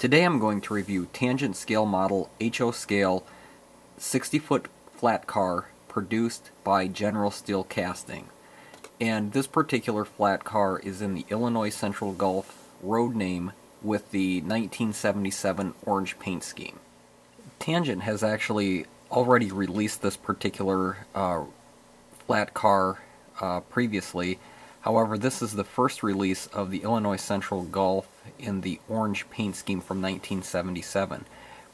Today I'm going to review Tangent Scale Model HO Scale 60-foot flat car produced by General Steel Casting. And this particular flat car is in the Illinois Central Gulf road name with the 1977 orange paint scheme. Tangent has actually already released this particular flat car previously. However, this is the first release of the Illinois Central Gulf in the orange paint scheme from 1977.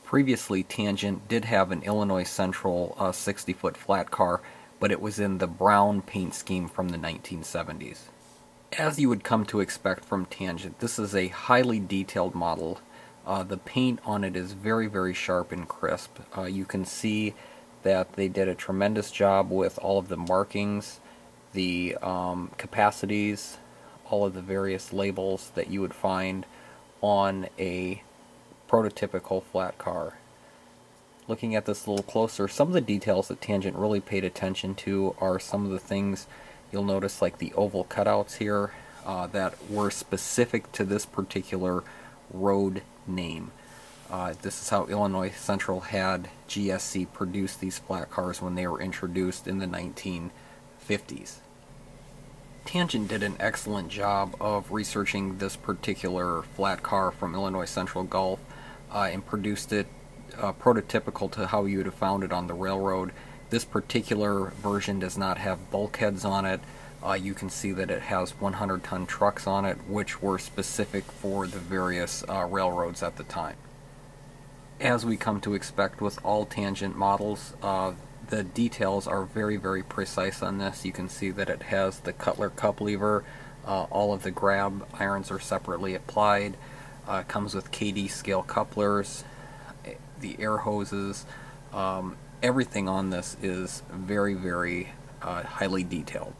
Previously, Tangent did have an Illinois Central 60-foot flat car, but it was in the brown paint scheme from the 1970s. As you would come to expect from Tangent, this is a highly detailed model. The paint on it is very, very sharp and crisp. You can see that they did a tremendous job with all of the markings, the capacities, all of the various labels that you would find on a prototypical flat car. Looking at this a little closer, some of the details that Tangent really paid attention to are some of the things you'll notice, like the oval cutouts here that were specific to this particular road name. This is how Illinois Central had GSC produce these flat cars when they were introduced in the 1950s. Tangent did an excellent job of researching this particular flat car from Illinois Central Gulf and produced it prototypical to how you would have found it on the railroad. This particular version does not have bulkheads on it. You can see that it has 100-ton trucks on it, which were specific for the various railroads at the time. As we come to expect with all Tangent models, the details are very, very precise on this. You can see that it has the Cutler cup lever. All of the grab irons are separately applied. It comes with KD scale couplers, the air hoses. Everything on this is very, very highly detailed.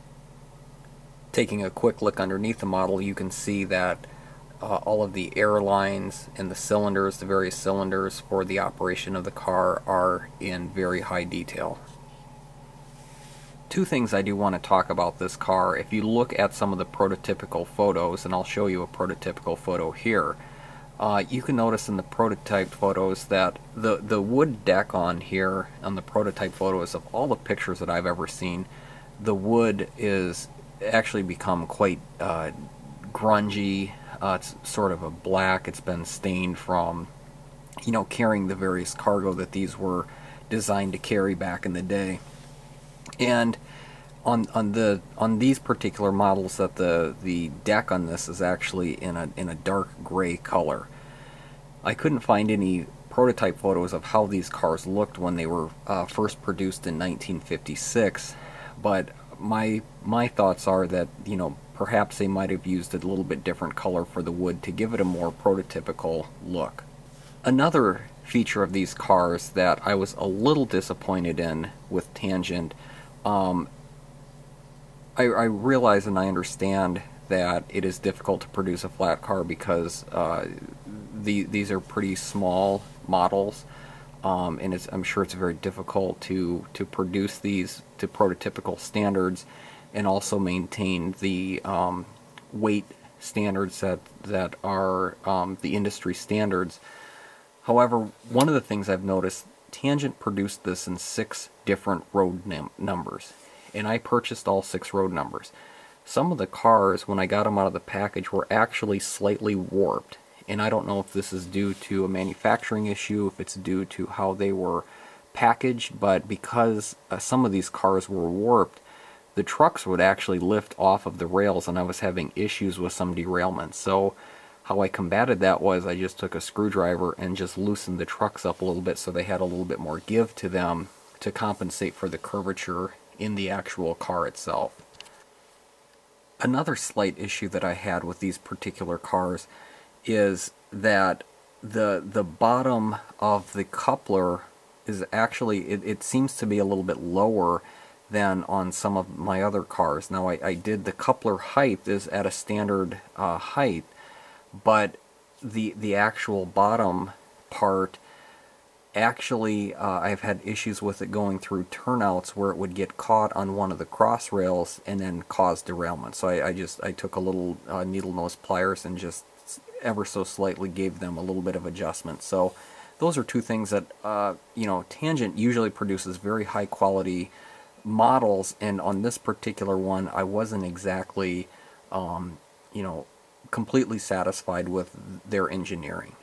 Taking a quick look underneath the model, you can see that all of the air lines and the cylinders, the various cylinders for the operation of the car, are in very high detail. Two things I do want to talk about this car. If you look at some of the prototypical photos, and I'll show you a prototypical photo here, you can notice in the prototype photos that the wood deck on here, on the prototype photos of all the pictures that I've ever seen, the wood is actually become quite grungy. It's sort of a black. It's been stained from, carrying the various cargo that these were designed to carry back in the day. And on these particular models, that the deck on this is actually in a dark gray color. I couldn't find any prototype photos of how these cars looked when they were first produced in 1956, but my thoughts are that perhaps they might have used a little bit different color for the wood to give it a more prototypical look. Another feature of these cars that I was a little disappointed in with Tangent, I realize and I understand that it is difficult to produce a flat car because these are pretty small models, and I'm sure it's very difficult to produce these to prototypical standards and also maintain the weight standards that are the industry standards. However, one of the things I've noticed, Tangent produced this in 6 different road numbers, and I purchased all 6 road numbers. Some of the cars, when I got them out of the package, were actually slightly warped, and I don't know if this is due to a manufacturing issue, if it's due to how they were packaged, but because some of these cars were warped, the trucks would actually lift off of the rails, and I was having issues with some derailments. So how I combated that was I just took a screwdriver and just loosened the trucks up a little bit so they had a little bit more give to them to compensate for the curvature in the actual car itself. Another slight issue that I had with these particular cars is that the bottom of the coupler is actually, it seems to be a little bit lower than on some of my other cars. Now I did, the coupler height is at a standard height, but the actual bottom part, actually I've had issues with it going through turnouts where it would get caught on one of the cross rails and then cause derailment. So I took a little needle nose pliers and just ever so slightly gave them a little bit of adjustment. So those are two things that, you know, Tangent usually produces very high quality models, and on this particular one I wasn't exactly, you know, completely satisfied with their engineering.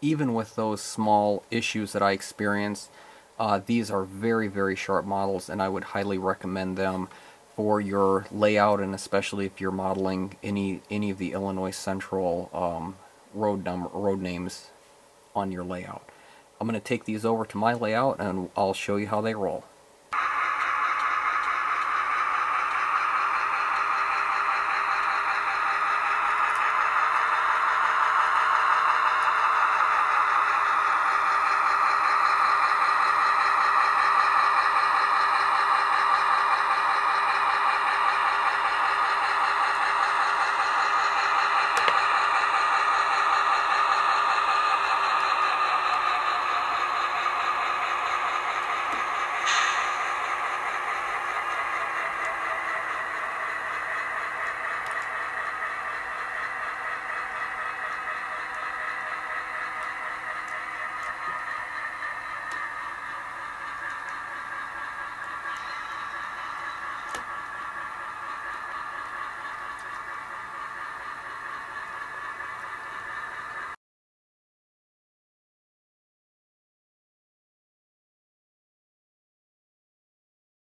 Even with those small issues that I experienced, these are very, very sharp models, and I would highly recommend them for your layout, and especially if you're modeling any of the Illinois Central road names on your layout. I'm going to take these over to my layout and I'll show you how they roll.